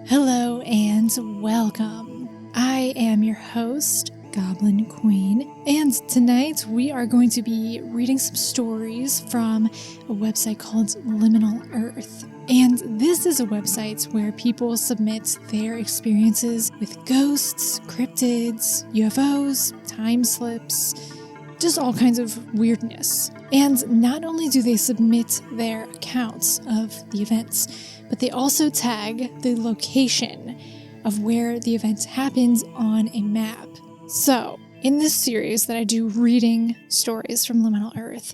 Hello and welcome. I am your host, Goblin, Kwain, and tonight we are going to be reading some stories from a website called Liminal Earth. And this is a website where people submit their experiences with ghosts, cryptids, UFOs, time slips, just all kinds of weirdness. And not only do they submit their accounts of the events, but they also tag the location of where the event happened on a map. So, in this series that I do reading stories from Liminal Earth,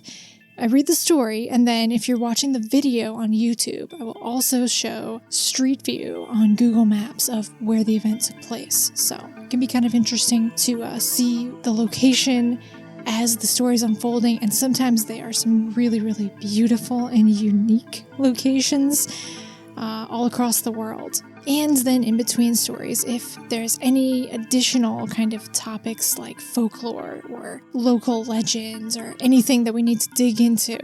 I read the story, and then if you're watching the video on YouTube, I will also show Street View on Google Maps of where the event took place. So, it can be kind of interesting to see the location as the story's unfolding, and sometimes they are some really, really beautiful and unique locations all across the world. And then in between stories, if there's any additional kind of topics like folklore or local legends or anything that we need to dig into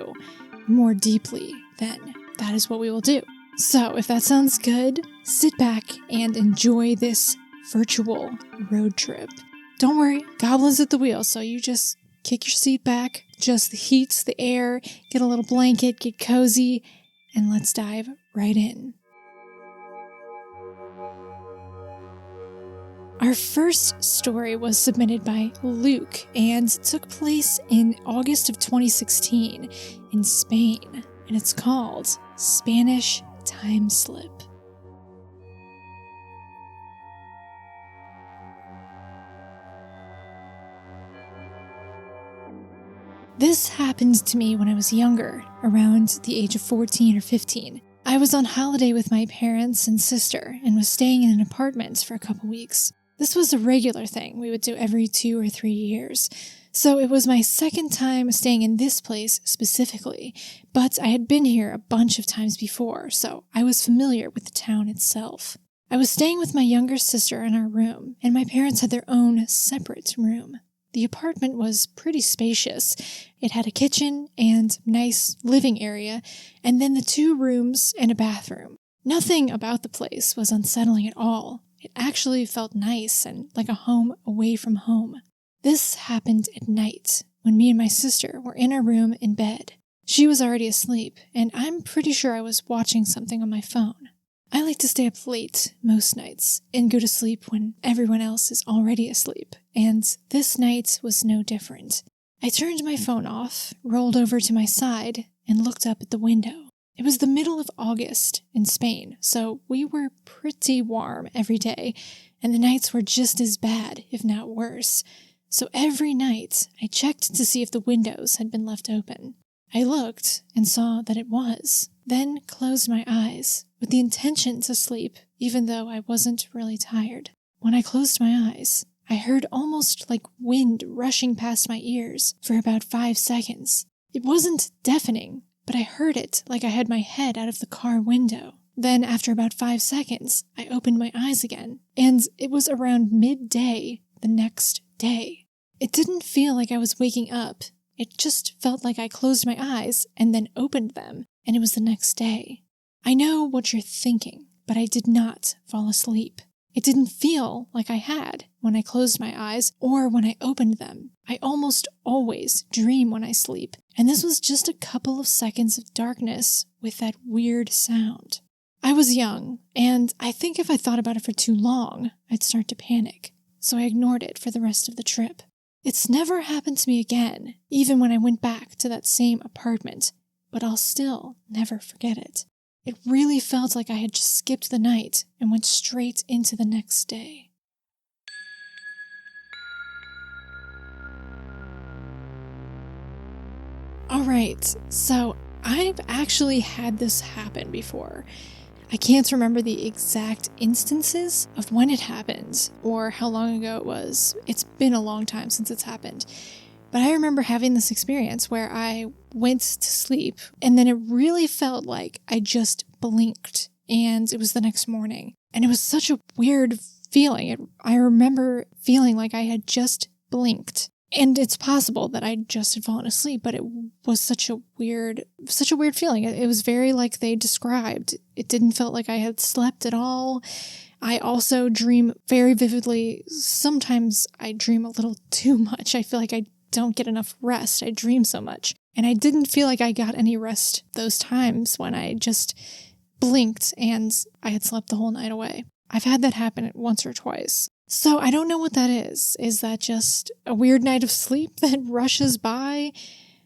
more deeply, then that is what we will do. So if that sounds good, sit back and enjoy this virtual road trip. Don't worry, Goblin's at the wheel, so you just kick your seat back, adjust the heat, the air, get a little blanket, get cozy, and let's dive right in. Our first story was submitted by Luke and took place in August of 2016 in Spain, and it's called Spanish Time Slip. This happened to me when I was younger, around the age of 14 or 15. I was on holiday with my parents and sister and was staying in an apartment for a couple weeks. This was a regular thing we would do every 2 or 3 years, so it was my second time staying in this place specifically, but I had been here a bunch of times before, so I was familiar with the town itself. I was staying with my younger sister in our room, and my parents had their own separate room. The apartment was pretty spacious. It had a kitchen and nice living area, and then the 2 rooms and a bathroom. Nothing about the place was unsettling at all. It actually felt nice and like a home away from home. This happened at night, when me and my sister were in our room in bed. She was already asleep, and I'm pretty sure I was watching something on my phone. I like to stay up late most nights and go to sleep when everyone else is already asleep, and this night was no different. I turned my phone off, rolled over to my side, and looked up at the window. It was the middle of August in Spain, so we were pretty warm every day, and the nights were just as bad, if not worse. So every night, I checked to see if the windows had been left open. I looked and saw that it was, then closed my eyes with the intention to sleep, even though I wasn't really tired. When I closed my eyes, I heard almost like wind rushing past my ears for about 5 seconds. It wasn't deafening, but I heard it like I had my head out of the car window. Then, after about 5 seconds, I opened my eyes again, and it was around midday the next day. It didn't feel like I was waking up. It just felt like I closed my eyes and then opened them, and it was the next day. I know what you're thinking, but I did not fall asleep. It didn't feel like I had when I closed my eyes or when I opened them. I almost always dream when I sleep, and this was just a couple of seconds of darkness with that weird sound. I was young, and I think if I thought about it for too long, I'd start to panic, so I ignored it for the rest of the trip. It's never happened to me again, even when I went back to that same apartment, but I'll still never forget it. It really felt like I had just skipped the night and went straight into the next day. Alright, so I've actually had this happen before. I can't remember the exact instances of when it happened or how long ago it was. It's been a long time since it's happened. But I remember having this experience where I went to sleep and then it really felt like I just blinked and it was the next morning. And it was such a weird feeling. I remember feeling like I had just blinked And it's possible that I just had fallen asleep, but it was such a weird feeling. It was very like they described. It didn't feel like I had slept at all. I also dream very vividly. Sometimes I dream a little too much. I feel like I don't get enough rest. I dream so much. And I didn't feel like I got any rest those times when I just blinked and I had slept the whole night away. I've had that happen once or twice. So I don't know what that is. Is that just a weird night of sleep that rushes by?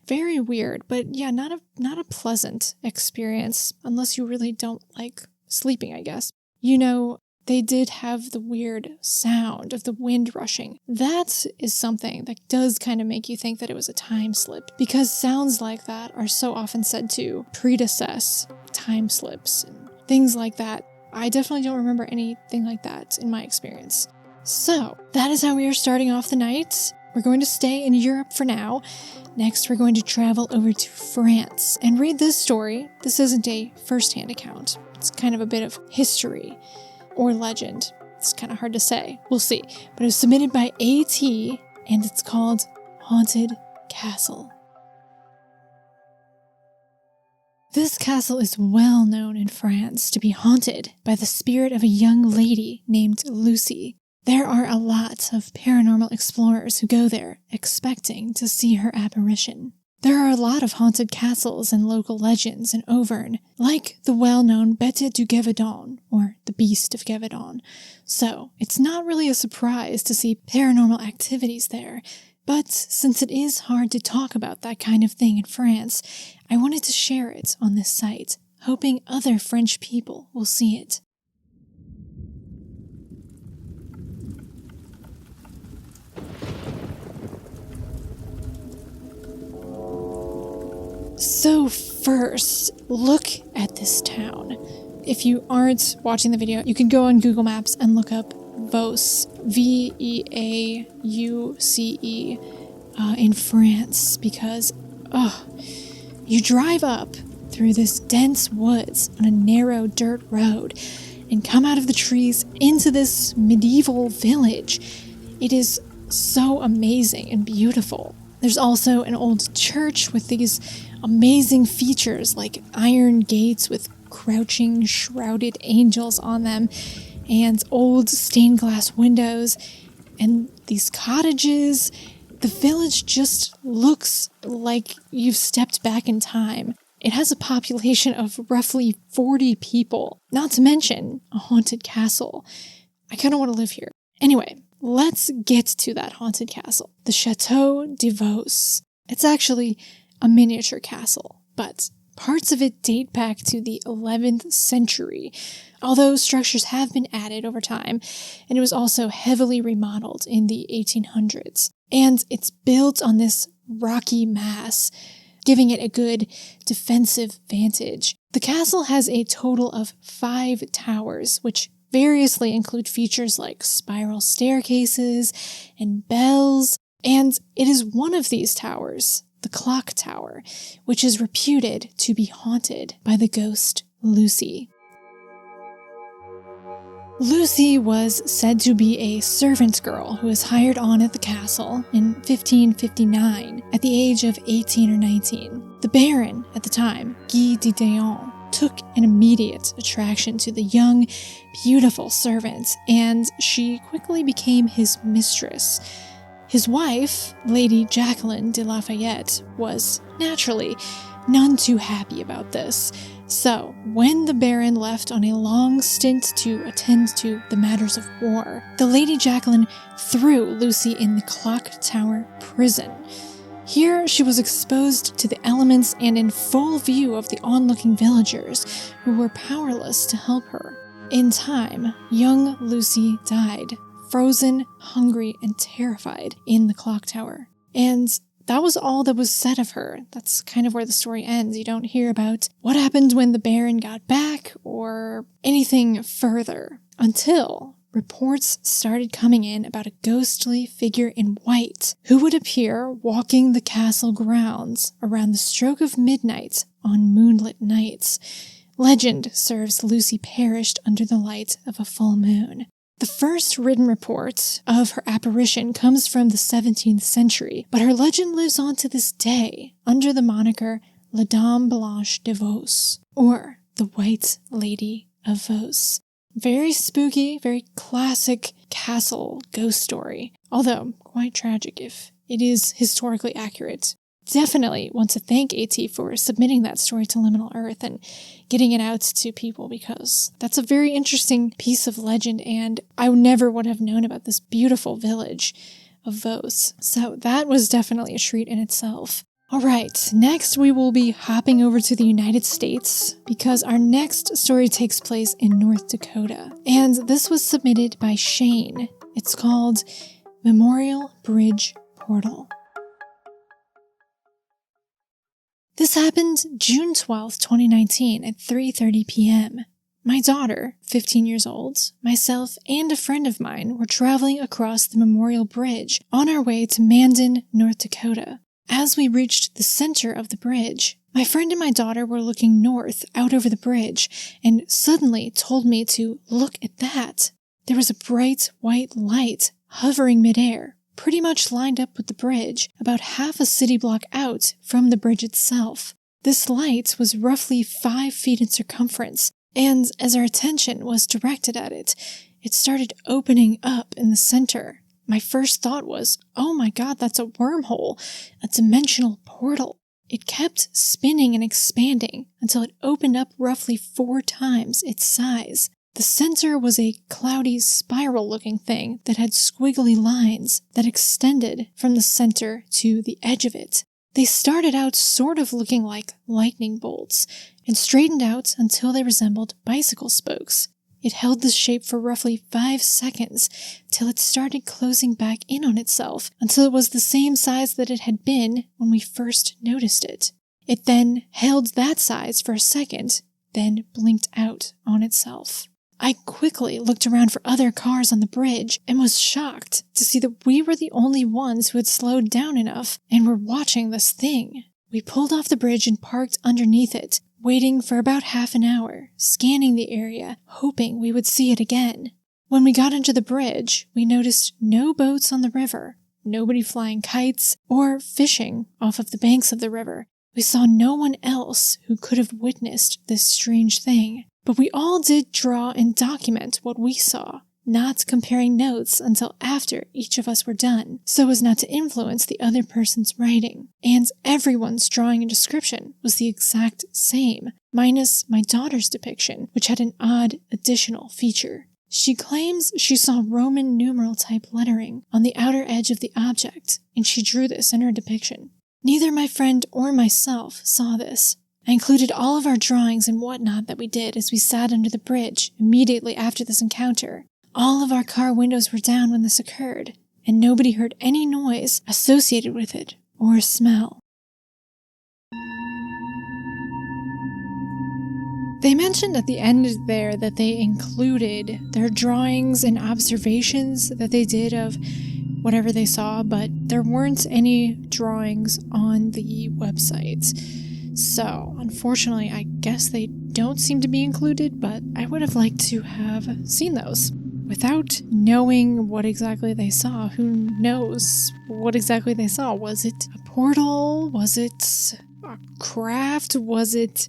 Very weird, but yeah, not a pleasant experience unless you really don't like sleeping, I guess. You know, they did have the weird sound of the wind rushing. That is something that does kind of make you think that it was a time slip, because sounds like that are so often said to predecess time slips and things like that. I definitely don't remember anything like that in my experience. So, that is how we are starting off the night. We're going to stay in Europe for now. Next, we're going to travel over to France and read this story. This isn't a first-hand account. It's kind of a bit of history or legend. It's kind of hard to say. We'll see. But it was submitted by AT, and it's called Haunted Castle. This castle is well known in France to be haunted by the spirit of a young lady named Lucy. There are a lot of paranormal explorers who go there expecting to see her apparition. There are a lot of haunted castles and local legends in Auvergne, like the well-known Bête du Gévaudan, or the Beast of Gévaudan. So, it's not really a surprise to see paranormal activities there, but since it is hard to talk about that kind of thing in France, I wanted to share it on this site, hoping other French people will see it. So first, look at this town. If you aren't watching the video, you can go on Google Maps and look up Vauce, Veauce, in France, because, you drive up through this dense woods on a narrow dirt road and come out of the trees into this medieval village. It is so amazing and beautiful. There's also an old church with these amazing features like iron gates with crouching, shrouded angels on them, and old stained glass windows, and these cottages. The village just looks like you've stepped back in time. It has a population of roughly 40 people, not to mention a haunted castle. I kind of want to live here. Anyway, let's get to that haunted castle, the Chateau de Vauce. It's actually a miniature castle, but parts of it date back to the 11th century, although structures have been added over time, and it was also heavily remodeled in the 1800s. And it's built on this rocky mass, giving it a good defensive vantage. The castle has a total of 5 towers, which variously include features like spiral staircases and bells, and it is one of these towers, the clock tower, which is reputed to be haunted by the ghost Lucy. Lucy was said to be a servant girl who was hired on at the castle in 1559 at the age of 18 or 19. The Baron at the time, Guy de Daon, took an immediate attraction to the young, beautiful servant, and she quickly became his mistress. His wife, Lady Jacqueline de Lafayette, was, naturally, none too happy about this. So, when the Baron left on a long stint to attend to the matters of war, the Lady Jacqueline threw Lucy in the clock tower prison. Here, she was exposed to the elements and in full view of the onlooking villagers, who were powerless to help her. In time, young Lucy died, frozen, hungry, and terrified in the clock tower. And that was all that was said of her. That's kind of where the story ends. You don't hear about what happened when the Baron got back or anything further until reports started coming in about a ghostly figure in white who would appear walking the castle grounds around the stroke of midnight on moonlit nights. Legend serves Lucy perished under the light of a full moon. The first written report of her apparition comes from the 17th century, but her legend lives on to this day under the moniker La Dame Blanche de Vos, or the White Lady of Vos. Very spooky, very classic castle ghost story, although quite tragic if it is historically accurate. Definitely want to thank AT for submitting that story to Liminal Earth and getting it out to people, because that's a very interesting piece of legend, and I never would have known about this beautiful village of Vos. So that was definitely a treat in itself. Alright, next we will be hopping over to the United States, because our next story takes place in North Dakota, and this was submitted by Shane. It's called Memorial Bridge Portal. This happened June 12th, 2019 at 3:30 p.m. My daughter, 15 years old, myself, and a friend of mine were traveling across the Memorial Bridge on our way to Mandan, North Dakota. As we reached the center of the bridge, my friend and my daughter were looking north out over the bridge and suddenly told me to look at that. There was a bright white light hovering midair, pretty much lined up with the bridge, about half a city block out from the bridge itself. This light was roughly 5 feet in circumference, and as our attention was directed at it, it started opening up in the center. My first thought was, oh my god, that's a wormhole, a dimensional portal. It kept spinning and expanding until it opened up roughly 4 times its size. The center was a cloudy spiral-looking thing that had squiggly lines that extended from the center to the edge of it. They started out sort of looking like lightning bolts and straightened out until they resembled bicycle spokes. It held this shape for roughly 5 seconds till it started closing back in on itself until it was the same size that it had been when we first noticed it. It then held that size for a second, then blinked out on itself. I quickly looked around for other cars on the bridge and was shocked to see that we were the only ones who had slowed down enough and were watching this thing. We pulled off the bridge and parked underneath it, waiting for about half an hour, scanning the area, hoping we would see it again. When we got under the bridge, we noticed no boats on the river, nobody flying kites or fishing off of the banks of the river. We saw no one else who could have witnessed this strange thing. But we all did draw and document what we saw, not comparing notes until after each of us were done, so as not to influence the other person's writing. And everyone's drawing and description was the exact same, minus my daughter's depiction, which had an odd additional feature. She claims she saw Roman numeral type lettering on the outer edge of the object, and she drew this in her depiction. Neither my friend or myself saw this. I included all of our drawings and whatnot that we did as we sat under the bridge immediately after this encounter. All of our car windows were down when this occurred, and nobody heard any noise associated with it or smell. They mentioned at the end there that they included their drawings and observations that they did of whatever they saw, but there weren't any drawings on the website. So, unfortunately, I guess they don't seem to be included, but I would have liked to have seen those. Without knowing what exactly they saw, who knows what exactly they saw? Was it a portal? Was it a craft? Was it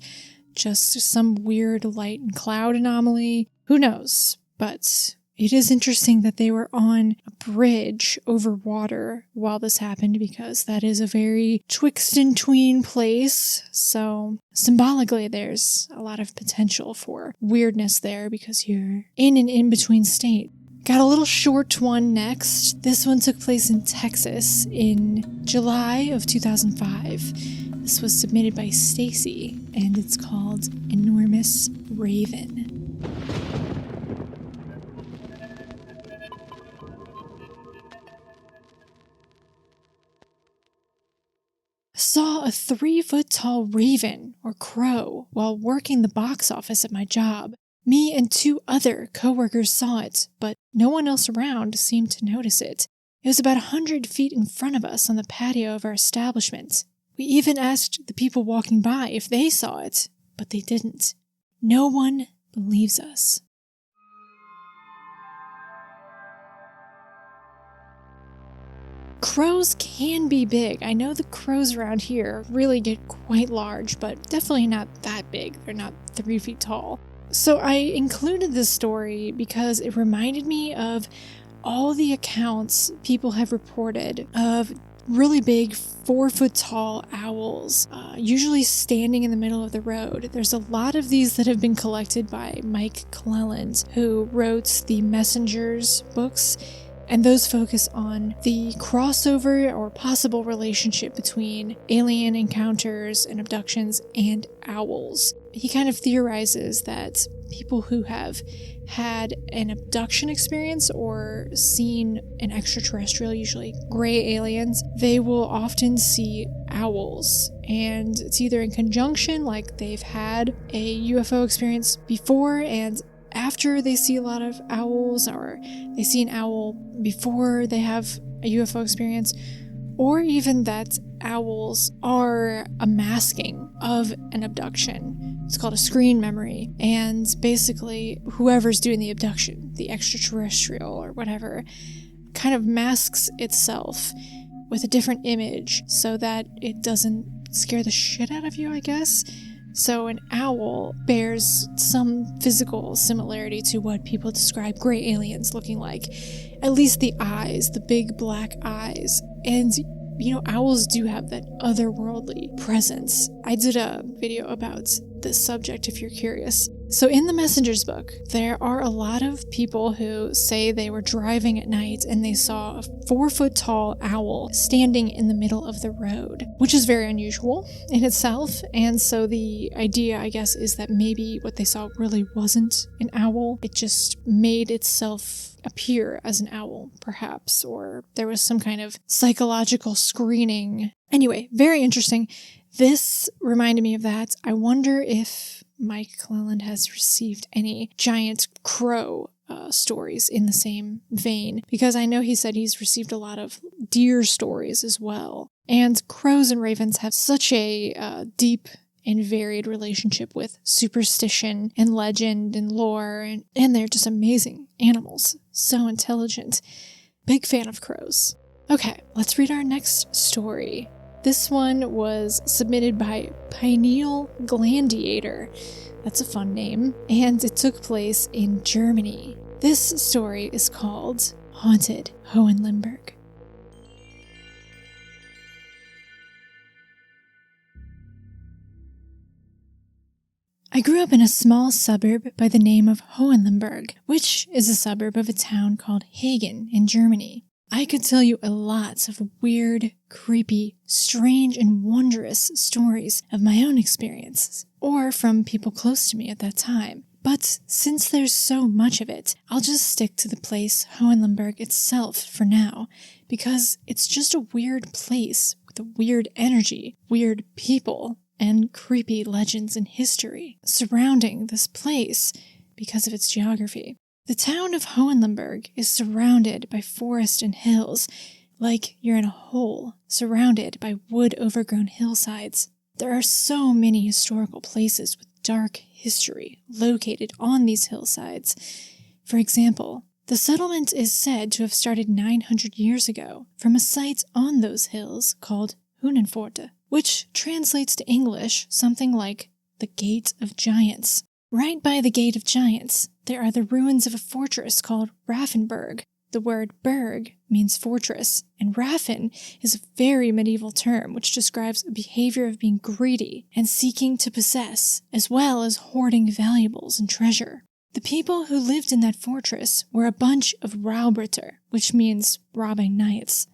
just some weird light and cloud anomaly? Who knows? But it is interesting that they were on a bridge over water while this happened, because that is a very twixt and tween place. So symbolically, there's a lot of potential for weirdness there because you're in an in-between state. Got a little short one next. This one took place in Texas in July of 2005. This was submitted by Stacy, and it's called Enormous Raven. Saw a 3-foot-tall raven, or crow, while working the box office at my job. Me and 2 other coworkers saw it, but no one else around seemed to notice it. It was about 100 feet in front of us on the patio of our establishment. We even asked the people walking by if they saw it, but they didn't. No one believes us. Crows can be big. I know the crows around here really get quite large, but definitely not that big. They're not 3 feet tall. So I included this story because it reminded me of all the accounts people have reported of really big 4-foot-tall owls, usually standing in the middle of the road. There's a lot of these that have been collected by Mike Cleland, who wrote the Messengers books, and those focus on the crossover or possible relationship between alien encounters and abductions and owls. He kind of theorizes that people who have had an abduction experience or seen an extraterrestrial, usually gray aliens, they will often see owls. And it's either in conjunction, like they've had a UFO experience before and after they see a lot of owls, or they see an owl before they have a UFO experience, or even that owls are a masking of an abduction. It's called a screen memory, and basically whoever's doing the abduction, the extraterrestrial or whatever, kind of masks itself with a different image so that it doesn't scare the shit out of you, I guess. So an owl bears some physical similarity to what people describe gray aliens looking like. At least the eyes, the big black eyes. And, owls do have that otherworldly presence. I did a video about this subject if you're curious. So in the Messengers book, there are a lot of people who say they were driving at night and they saw a 4-foot-tall owl standing in the middle of the road, which is very unusual in itself. And so the idea, I guess, is that maybe what they saw really wasn't an owl. It just made itself appear as an owl, perhaps, or there was some kind of psychological screening. Anyway, very interesting. This reminded me of that. I wonder if Mike Cleland has received any giant crow stories in the same vein, because I know he said he's received a lot of deer stories as well. And crows and ravens have such a deep and varied relationship with superstition and legend and lore, and they're just amazing animals. So intelligent. Big fan of crows. Okay, let's read our next story. This one was submitted by Pineal Glandiator. That's a fun name. And it took place in Germany. This story is called Haunted Hohenlimburg. I grew up in a small suburb by the name of Hohenlimburg, which is a suburb of a town called Hagen in Germany. I could tell you a lot of weird, creepy, strange, and wondrous stories of my own experiences, or from people close to me at that time. But since there's so much of it, I'll just stick to the place Hohenlimburg itself for now, because it's just a weird place with a weird energy, weird people, and creepy legends and history surrounding this place because of its geography. The town of Hohenlimburg is surrounded by forest and hills, like you're in a hole, surrounded by wood-overgrown hillsides. There are so many historical places with dark history located on these hillsides. For example, the settlement is said to have started 900 years ago from a site on those hills called Hunenpforte, which translates to English something like the Gate of Giants. Right by the Gate of Giants, there are the ruins of a fortress called Raffenburg. The word berg means fortress, and Raffen is a very medieval term which describes a behavior of being greedy and seeking to possess, as well as hoarding valuables and treasure. The people who lived in that fortress were a bunch of Raubritter, which means robbing knights.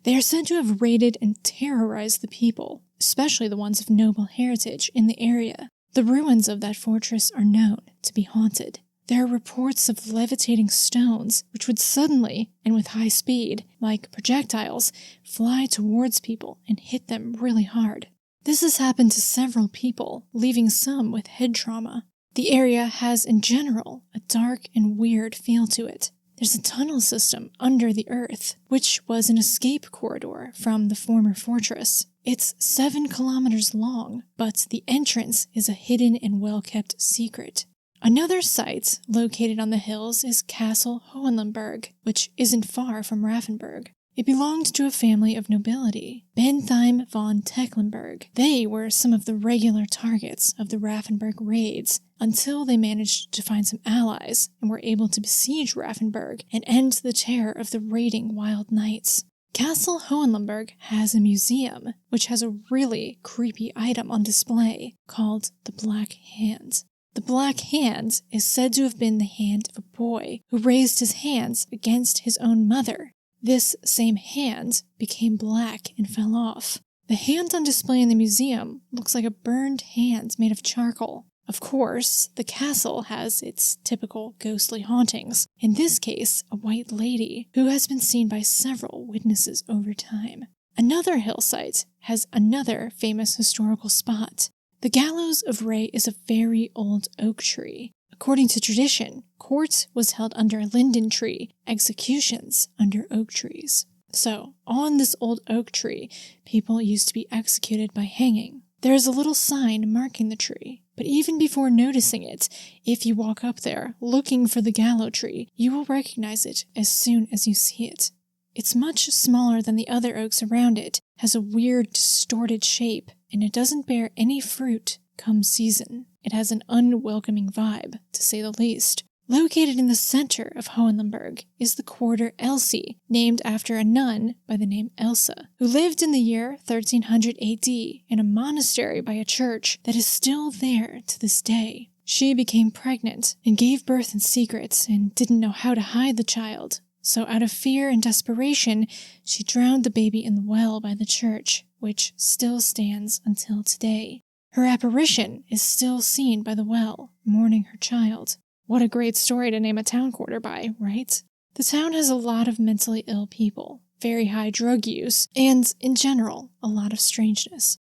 They are said to have raided and terrorized the people, especially the ones of noble heritage in the area. The ruins of that fortress are known to be haunted. There are reports of levitating stones, which would suddenly, and with high speed, like projectiles, fly towards people and hit them really hard. This has happened to several people, leaving some with head trauma. The area has, in general, a dark and weird feel to it. There's a tunnel system under the earth, which was an escape corridor from the former fortress. It's 7 kilometers long, but the entrance is a hidden and well-kept secret. Another site located on the hills is Castle Hohenlimburg, which isn't far from Raffenburg. It belonged to a family of nobility, Bentheim von Tecklenburg. They were some of the regular targets of the Ravensburg raids until they managed to find some allies and were able to besiege Ravensburg and end the terror of the raiding wild knights. Castle Hohenlimburg has a museum, which has a really creepy item on display called the Black Hand. The Black Hand is said to have been the hand of a boy who raised his hands against his own mother. This same hand became black and fell off. The hand on display in the museum looks like a burned hand made of charcoal. Of course, the castle has its typical ghostly hauntings, in this case, a white lady who has been seen by several witnesses over time. Another hill site has another famous historical spot. The Gallows of Ray is a very old oak tree. According to tradition, court was held under a linden tree, executions under oak trees. So, on this old oak tree, people used to be executed by hanging. There is a little sign marking the tree, but even before noticing it, if you walk up there looking for the gallows tree, you will recognize it as soon as you see it. It's much smaller than the other oaks around it, has a weird, distorted shape, and it doesn't bear any fruit come season. It has an unwelcoming vibe, to say the least. Located in the center of Hohenlimburg is the quarter Elsie, named after a nun by the name Elsa, who lived in the year 1300 AD in a monastery by a church that is still there to this day. She became pregnant and gave birth in secret and didn't know how to hide the child. So out of fear and desperation, she drowned the baby in the well by the church, which still stands until today. Her apparition is still seen by the well, mourning her child. What a great story to name a town quarter by, right? The town has a lot of mentally ill people, very high drug use, and, in general, a lot of strangeness.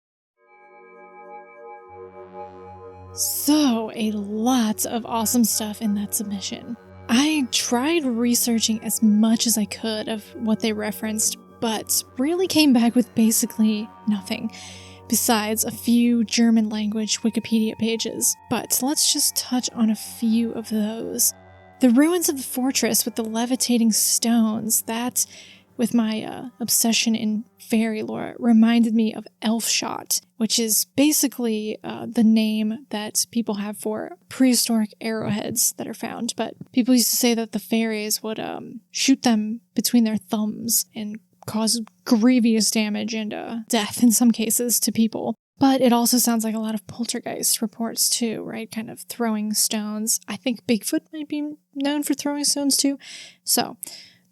So, a lot of awesome stuff in that submission. I tried researching as much as I could of what they referenced, but really came back with basically nothing, besides a few German language Wikipedia pages. But let's just touch on a few of those. The ruins of the fortress with the levitating stones, that, with my obsession in fairy lore, reminded me of Elfshot, which is basically the name that people have for prehistoric arrowheads that are found. But people used to say that the fairies would shoot them between their thumbs and cause grievous damage and death in some cases to people. But it also sounds like a lot of poltergeist reports too, right? Kind of throwing stones. I think Bigfoot might be known for throwing stones too. So,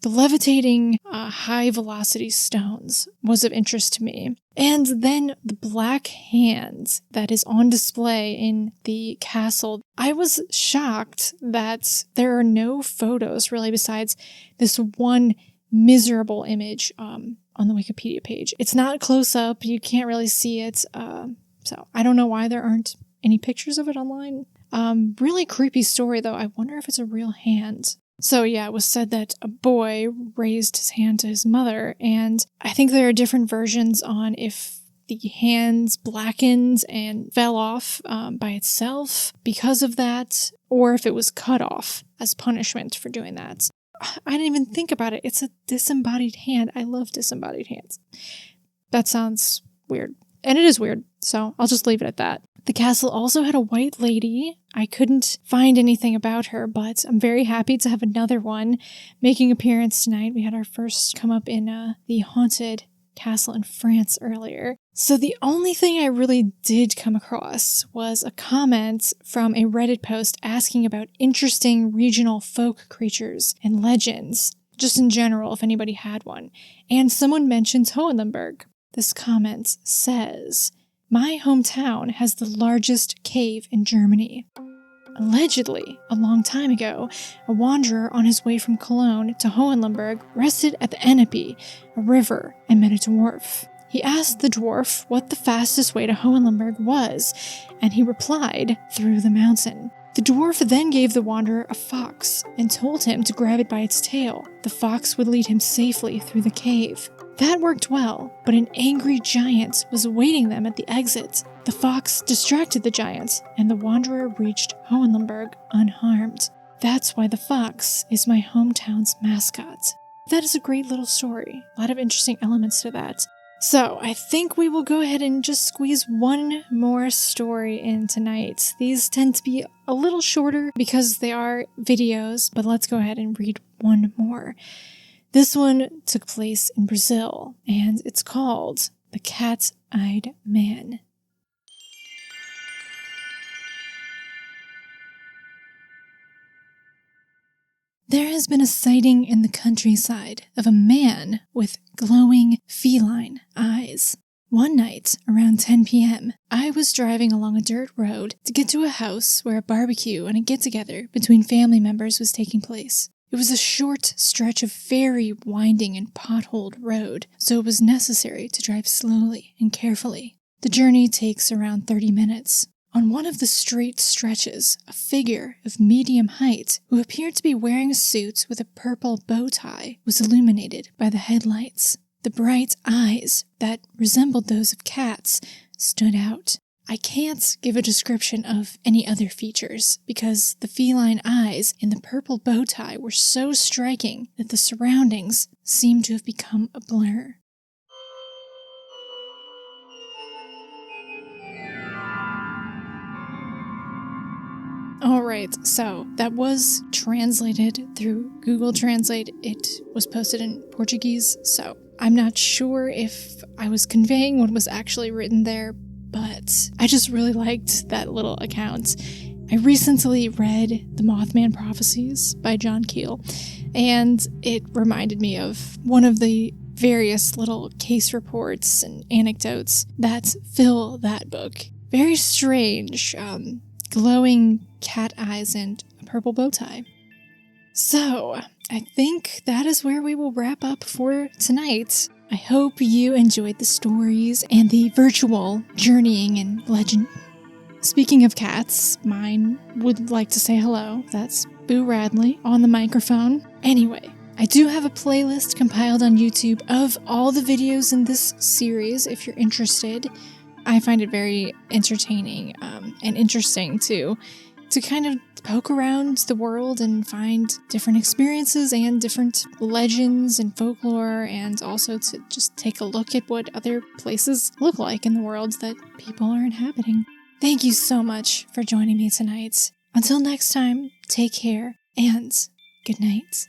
the levitating, high-velocity stones was of interest to me. And then the Black Hand that is on display in the castle. I was shocked that there are no photos, really, besides this one miserable image on the Wikipedia page. It's not close up. You can't really see it. So I don't know why there aren't any pictures of it online. Really creepy story, though. I wonder if it's a real hand. So yeah, it was said that a boy raised his hand to his mother, and I think there are different versions on if the hands blackened and fell off by itself because of that, or if it was cut off as punishment for doing that. I didn't even think about it. It's a disembodied hand. I love disembodied hands. That sounds weird. And it is weird, so I'll just leave it at that. The castle also had a white lady. I couldn't find anything about her, but I'm very happy to have another one making appearance tonight. We had our first come up in the haunted castle in France earlier. So the only thing I really did come across was a comment from a Reddit post asking about interesting regional folk creatures and legends, just in general, if anybody had one. And someone mentions Hohenlimburg. This comment says, "My hometown has the largest cave in Germany." Allegedly, a long time ago, a wanderer on his way from Cologne to Hohenlimburg rested at the Ennepe, a river, and met a dwarf. He asked the dwarf what the fastest way to Hohenlimburg was, and he replied, "Through the mountain." The dwarf then gave the wanderer a fox and told him to grab it by its tail. The fox would lead him safely through the cave. That worked well, but an angry giant was awaiting them at the exit. The fox distracted the giant, and the wanderer reached Hohenlimburg unharmed. That's why the fox is my hometown's mascot. that is a great little story. A lot of interesting elements to that. So I think we will go ahead and just squeeze one more story in tonight. These tend to be a little shorter because they are videos, but let's go ahead and read one more. This one took place in Brazil, and it's called The Cat-Eyed Man. There has been a sighting in the countryside of a man with glowing feline eyes. One night, around 10 p.m., I was driving along a dirt road to get to a house where a barbecue and a get-together between family members was taking place. It was a short stretch of very winding and potholed road, so it was necessary to drive slowly and carefully. The journey takes around 30 minutes. On one of the straight stretches, a figure of medium height, who appeared to be wearing a suit with a purple bow tie, was illuminated by the headlights. The bright eyes, that resembled those of cats, stood out. I can't give a description of any other features, because the feline eyes in the purple bow tie were so striking that the surroundings seemed to have become a blur. Alright, so that was translated through Google Translate. It was posted in Portuguese, so I'm not sure if I was conveying what was actually written there, but I just really liked that little account. I recently read The Mothman Prophecies by John Keel, and it reminded me of one of the various little case reports and anecdotes that fill that book. Very strange, glowing cat eyes and a purple bow tie. So, I think that is where we will wrap up for tonight. I hope you enjoyed the stories and the virtual journeying in legend. Speaking of cats, mine would like to say hello. That's Boo Radley on the microphone. Anyway, I do have a playlist compiled on YouTube of all the videos in this series if you're interested. I find it very entertaining and interesting to kind of poke around the world and find different experiences and different legends and folklore, and also to just take a look at what other places look like in the world that people are inhabiting. Thank you so much for joining me tonight. Until next time, take care and good night.